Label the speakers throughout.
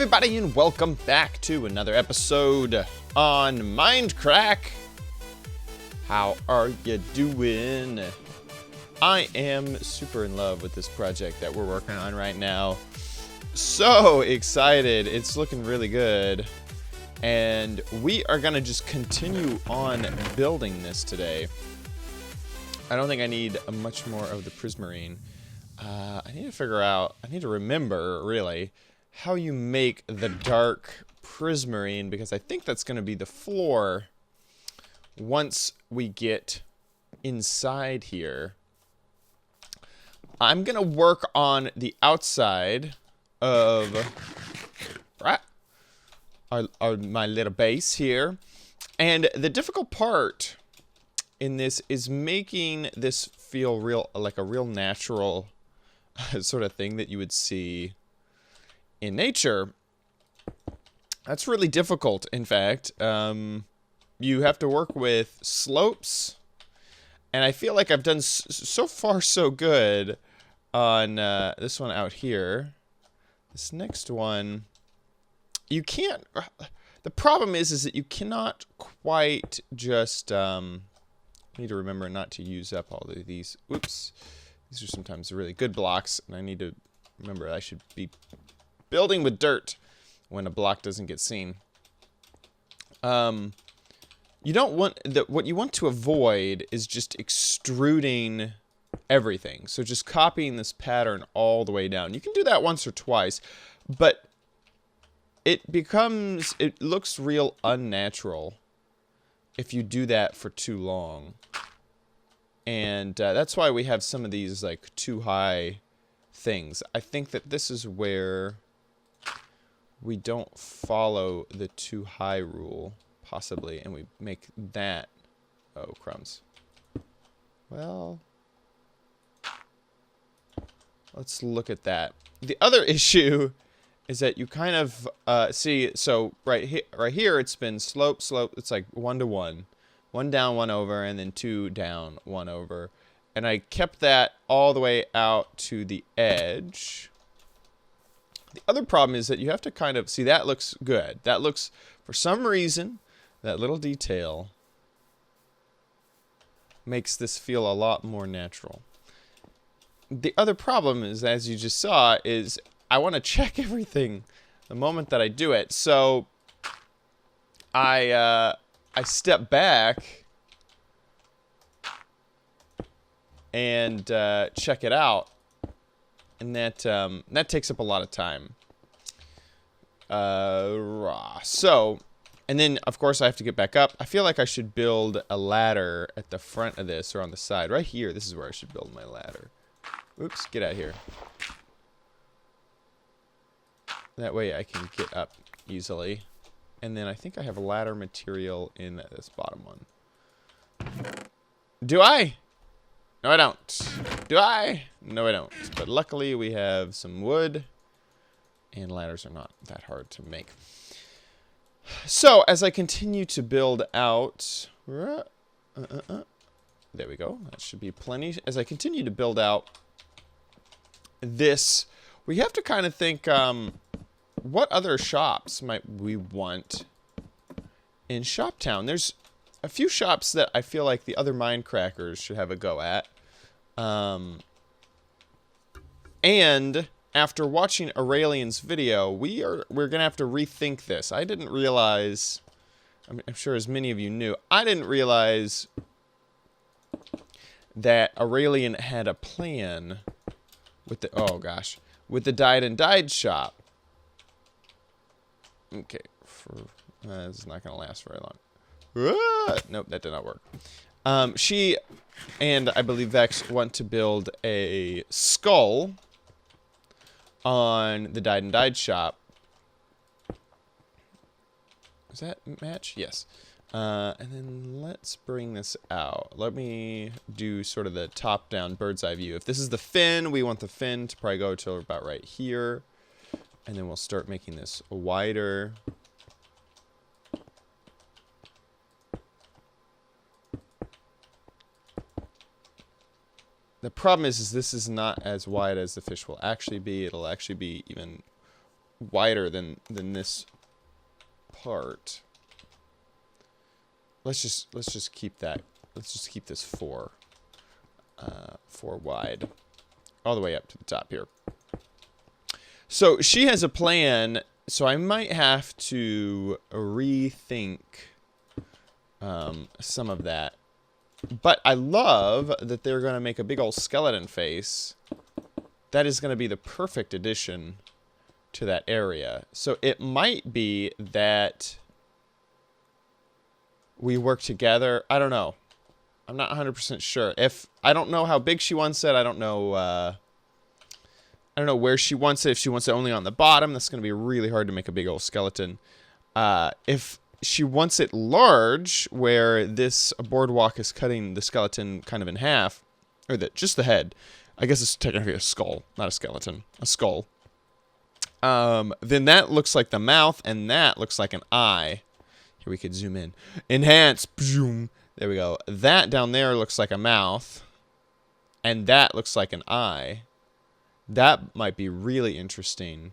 Speaker 1: everybody, and welcome back to another episode on Mindcrack. How are you doing? I am super in love with this project that we're working on right now. So excited. It's looking really good. And we are going to just continue on building this today. I don't think I need much more of the prismarine. I need to remember, really, how you make the dark prismarine, because I think that's going to be the floor once we get inside here. I'm going to work on the outside of my little base here. And the difficult part in this is making this feel real, like a real natural sort of thing that you would see in nature. That's really difficult, in fact. You have to work with slopes, and I feel like I've done so far so good on this one out here. This next one, you can't... The problem is that you cannot quite just... I need to remember not to use up all of these. Oops. These are sometimes really good blocks, and I need to remember I should be building with dirt when a block doesn't get seen. You don't want... What you want to avoid is just extruding everything. So just copying this pattern all the way down. You can do that once or twice, but it looks real unnatural if you do that for too long. And that's why we have some of these like too high things. I think that this is where we don't follow the too high rule, possibly, and we make that... Oh, crumbs. Well, let's look at that. The other issue is that you kind of see, so right here it's been slope, it's like 1 to 1. 1 down, 1 over, and then 2 down, 1 over. And I kept that all the way out to the edge. The other problem is that you have to kind of... See, that looks good. That looks... For some reason, that little detail makes this feel a lot more natural. The other problem is, as you just saw, is I want to check everything the moment that I do it. So I step back and check it out, and that takes up a lot of time. So, and then of course I have to get back up. I feel like I should build a ladder at the front of this or on the side. Right here, this is where I should build my ladder. Oops, get out of here. That way I can get up easily. And then I think I have a ladder material in this bottom one. Do I? No, I don't. Do I? No, I don't. But luckily we have some wood. And ladders are not that hard to make. So, as I continue to build out... There we go. That should be plenty. As I continue to build out this, we have to kind of think... what other shops might we want in Shoptown? There's a few shops that I feel like the other Mindcrackers should have a go at. And after watching Aurelian's video, we're gonna have to rethink this. I didn't realize, I'm sure as many of you knew, I didn't realize that Aurelian had a plan with the, oh gosh, with the Died and Died shop. Okay, this is not going to last very long. Nope, that did not work. She and I believe Vex want to build a skull on the Died and Died shop. Does that match? Yes. And then let's bring this out. Let me do sort of the top-down bird's eye view. If this is the fin, we want the fin to probably go to about right here. And then we'll start making this wider. The problem is this is not as wide as the fish will actually be. It'll actually be even wider than this part. Let's just keep that. Let's just keep this 4 wide, all the way up to the top here. So she has a plan. So I might have to rethink some of that. But I love that they're going to make a big old skeleton face. That is going to be the perfect addition to that area. So it might be that we work together. I don't know. I'm not 100% sure. I don't know how big she wants it. I don't know where she wants it. If she wants it only on the bottom, that's going to be really hard to make a big old skeleton. If she wants it large, where this boardwalk is cutting the skeleton kind of in half, or just the head. I guess it's technically a skull, not a skeleton. A skull. Then that looks like the mouth, and that looks like an eye. Here, we could zoom in. Enhance. Boom. There we go. That down there looks like a mouth, and that looks like an eye. That might be really interesting.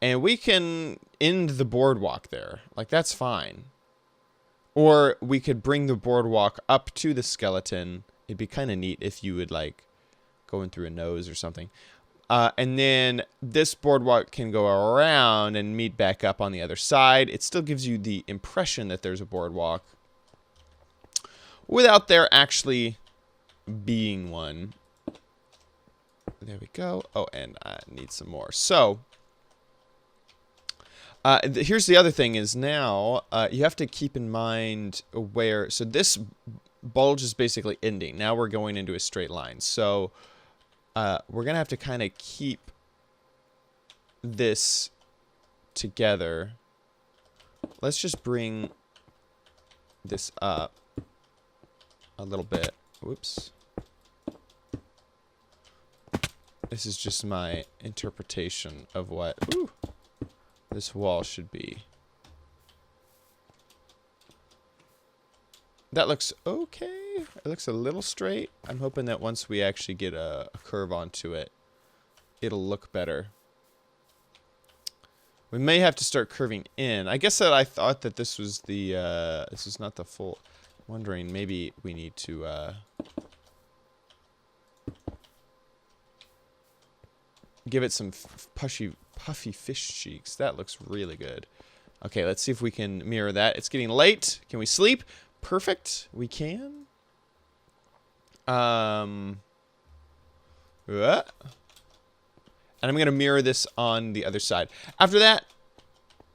Speaker 1: And we can end the boardwalk there. Like, that's fine. Or we could bring the boardwalk up to the skeleton. It'd be kind of neat if you would, like, go in through a nose or something. And then this boardwalk can go around and meet back up on the other side. It still gives you the impression that there's a boardwalk without there actually being one. There we go. Oh, and I need some more. So, here's the other thing is now, you have to keep in mind where, so this bulge is basically ending. Now we're going into a straight line. So, we're going to have to kind of keep this together. Let's just bring this up a little bit. Whoops. This is just my interpretation of what this wall should be. That looks okay. It looks a little straight. I'm hoping that once we actually get a curve onto it, it'll look better. We may have to start curving in. I guess that I thought that this was the, this is not the full. I'm wondering, maybe we need to, give it some puffy fish cheeks. That looks really good. Okay, let's see if we can mirror that. It's getting late. Can we sleep? Perfect. We can. And I'm going to mirror this on the other side. After that,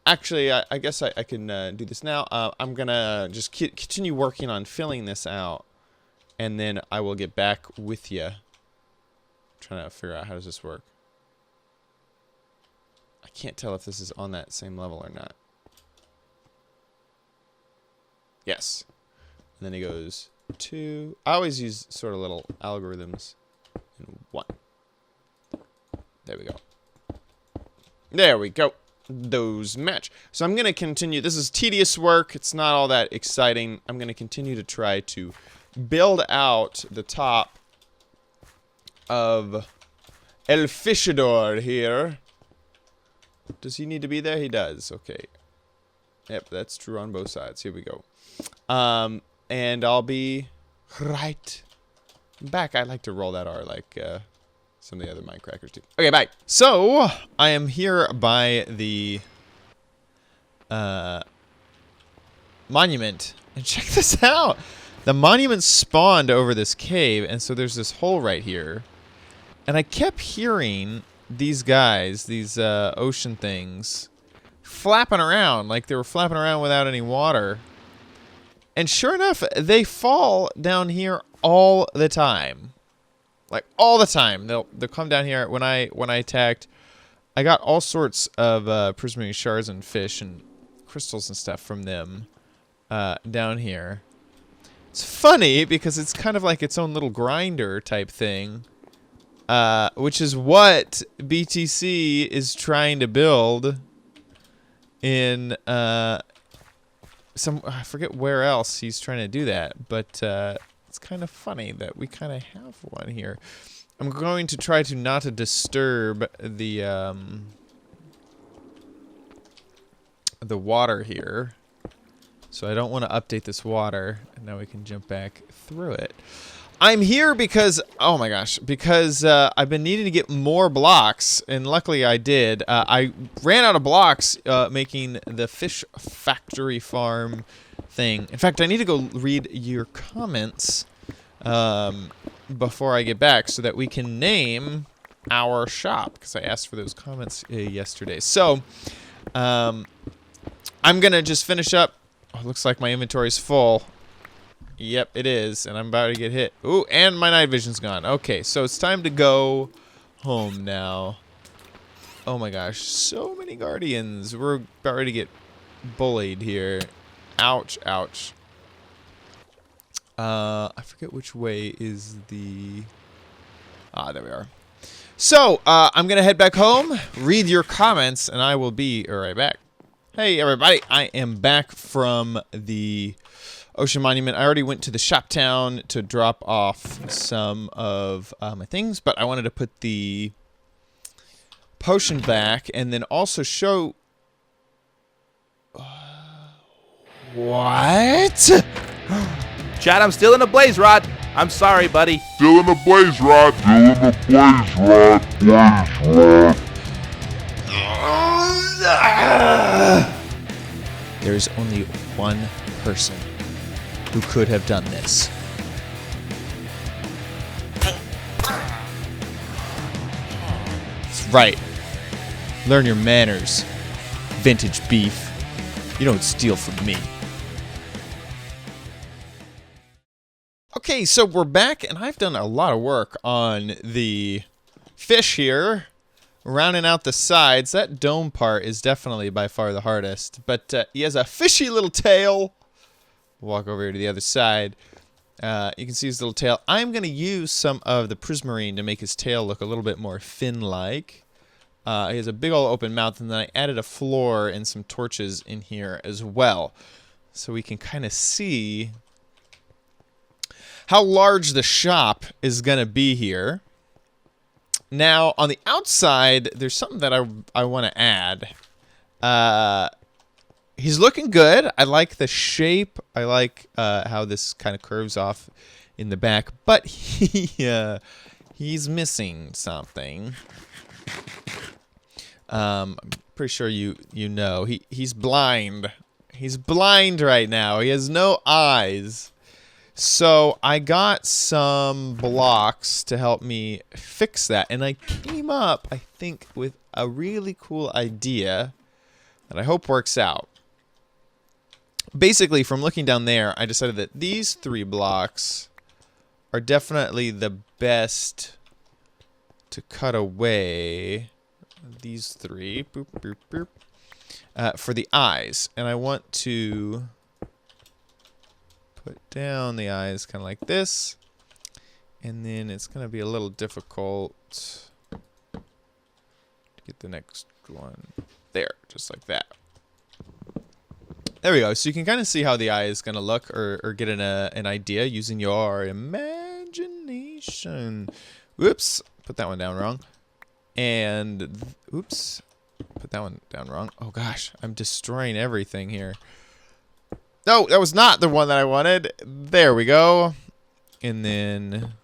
Speaker 1: actually, I guess I can do this now. I'm going to just continue working on filling this out. And then I will get back with you. Trying to figure out how does this work. I can't tell if this is on that same level or not. Yes. And then he goes 2. I always use sort of little algorithms. And 1. There we go. There we go. Those match. So I'm going to continue. This is tedious work. It's not all that exciting. I'm going to continue to try to build out the top of El Fishador here. Does he need to be there? He does. Okay. Yep, that's true on both sides. Here we go. And I'll be right back. I like to roll that R like some of the other Mindcrackers do. Okay, bye. So, I am here by the monument. And check this out. The monument spawned over this cave, and so there's this hole right here. And I kept hearing these guys, these ocean things, flapping around like they were flapping around without any water. And sure enough, they fall down here all the time. Like all the time. They'll come down here. When I attacked, I got all sorts of prismarine shards and fish and crystals and stuff from them down here. It's funny because it's kind of like its own little grinder type thing. Which is what BTC is trying to build in I forget where else he's trying to do that, but it's kind of funny that we kind of have one here. I'm going to try to not to disturb the the water here. So I don't want to update this water. And now we can jump back through it. I'm here because, oh my gosh, because I've been needing to get more blocks. And luckily I did. I ran out of blocks making the fish factory farm thing. In fact, I need to go read your comments before I get back so that we can name our shop. Because I asked for those comments yesterday. So, I'm going to just finish up. Oh, looks like my inventory's full. Yep, it is. And I'm about to get hit. Ooh, and my night vision's gone. Okay, so it's time to go home now. Oh my gosh, so many guardians. We're about ready to get bullied here. Ouch, ouch. I forget which way is the... Ah, there we are. So, I'm going to head back home, read your comments, and I will be right back. Hey everybody, I am back from the Ocean Monument. I already went to the shop town to drop off some of my things, but I wanted to put the potion back and then also show... What?
Speaker 2: Chad, I'm still in a blaze rod. I'm sorry, buddy.
Speaker 3: Still in the blaze rod. Still in the blaze rod. Blaze rod.
Speaker 1: There's only one person who could have done this. That's right. Learn your manners. Vintage beef. You don't steal from me. Okay, so we're back, and I've done a lot of work on the fish here. Rounding out the sides. That dome part is definitely by far the hardest. But he has a fishy little tail. Walk over here to the other side. You can see his little tail. I'm going to use some of the prismarine to make his tail look a little bit more fin-like. He has a big old open mouth, and then I added a floor and some torches in here as well. So we can kind of see how large the shop is going to be here. Now, on the outside, there's something that I want to add. He's looking good. I like the shape. I like how this kind of curves off in the back. But he's missing something. I'm pretty sure you know. He's blind. He's blind right now. He has no eyes. So I got some blocks to help me fix that, and I came up, I think, with a really cool idea that I hope works out. Basically, from looking down there, I decided that these 3 blocks are definitely the best to cut away. These 3, boop, boop, boop, for the eyes, and I want to put down the eyes kind of like this, and then it's going to be a little difficult to get the next one there, just like that. There we go. So you can kind of see how the eye is going to look, or get an idea using your imagination. Whoops, put that one down wrong. And oops, put that one down wrong. Oh gosh, I'm destroying everything here. No, that was not the one that I wanted. There we go. And then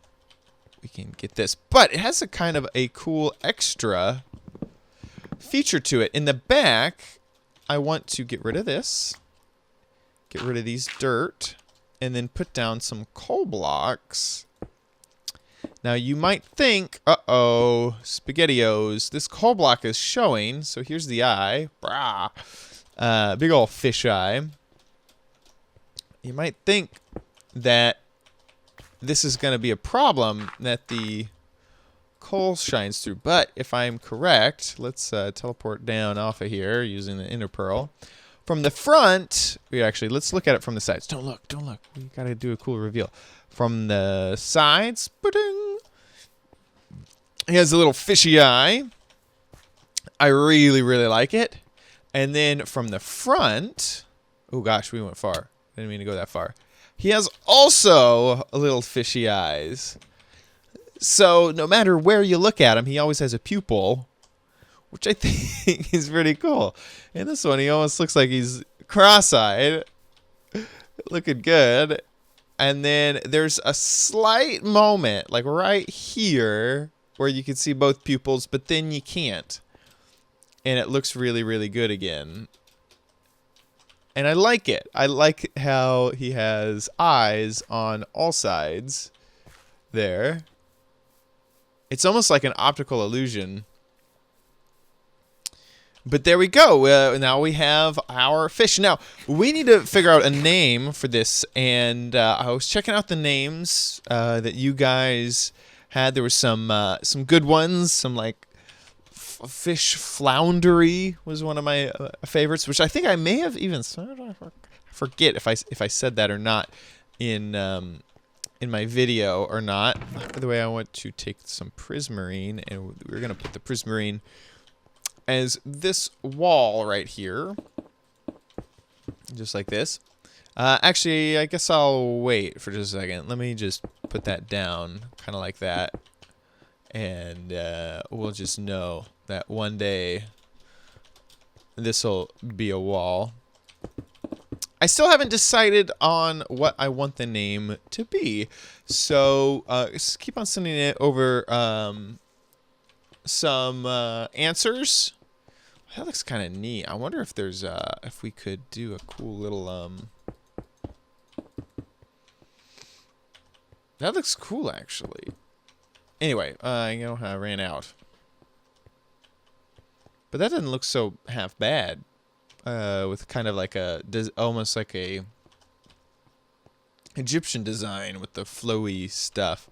Speaker 1: we can get this. But it has a kind of a cool extra feature to it. In the back, I want to get rid of this. Get rid of these dirt. And then put down some coal blocks. Now you might think, uh-oh, SpaghettiOs. This coal block is showing. So here's the eye. Brah. Big old fish eye. You might think that this is going to be a problem that the coal shines through. But if I'm correct, let's teleport down off of here using the inner pearl. From the front, let's look at it from the sides. Don't look, don't look. We got to do a cool reveal. From the sides, ba-ding, he has a little fishy eye. I really, really like it. And then from the front, oh gosh, we went far. Didn't mean to go that far. He has also a little fishy eyes. So no matter where you look at him, he always has a pupil, which I think is pretty cool. In this one, he almost looks like he's cross-eyed, looking good. And then there's a slight moment, like right here, where you can see both pupils, but then you can't. And it looks really, really good again. And I like it. I like how he has eyes on all sides there. It's almost like an optical illusion. But there we go. Now we have our fish. Now, we need to figure out a name for this. And I was checking out the names that you guys had. There were some good ones. Some like Fish Floundery was one of my favorites, which I think I may have even said. I forget if I said that or not in my video or not. By the way, I want to take some prismarine, and we're gonna put the prismarine as this wall right here, just like this. Actually, I guess I'll wait for just a second. Let me just put that down, kind of like that, and we'll just know that one day this will be a wall. I still haven't decided on what I want the name to be, so just keep on sending it over some answers. That looks kind of neat. I wonder if there's if we could do a cool little That looks cool actually. Anyway, I ran out. But that doesn't look so half bad. With kind of like almost like a Egyptian design with the flowy stuff.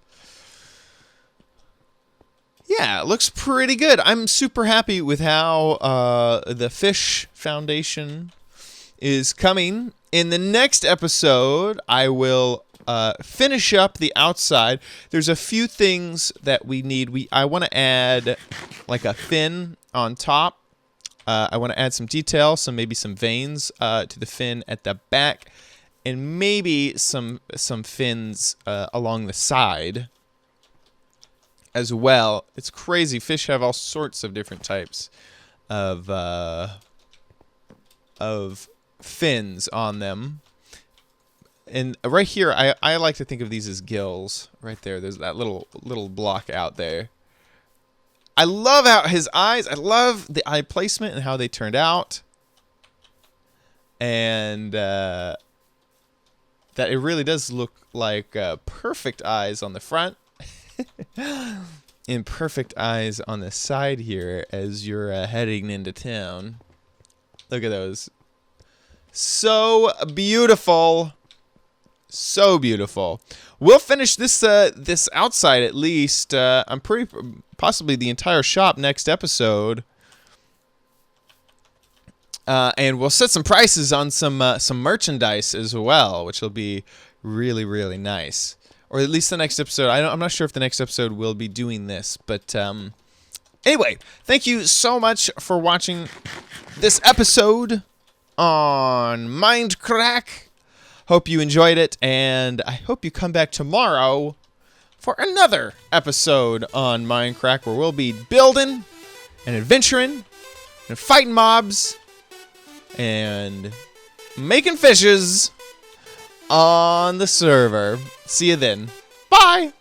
Speaker 1: Yeah, it looks pretty good. I'm super happy with how the fish foundation is coming. In the next episode, I will finish up the outside. There's a few things that we need. I want to add like a fin on top. I want to add some detail, maybe some veins to the fin at the back, and maybe some fins along the side as well. It's crazy. Fish have all sorts of different types of fins on them. And right here, I like to think of these as gills. Right there, there's that little block out there. I love how his eyes, I love the eye placement and how they turned out. And that it really does look like perfect eyes on the front. And perfect eyes on the side here as you're heading into town. Look at those. So beautiful. So beautiful. We'll finish this this outside at least. I'm pretty possibly the entire shop next episode. And we'll set some prices on some merchandise as well, which will be really, really nice. Or at least the next episode. I'm not sure if the next episode will be doing this, but anyway, thank you so much for watching this episode on Mindcrack. Hope you enjoyed it, and I hope you come back tomorrow for another episode on Mindcrack, where we'll be building and adventuring and fighting mobs and making fishes on the server. See you then. Bye!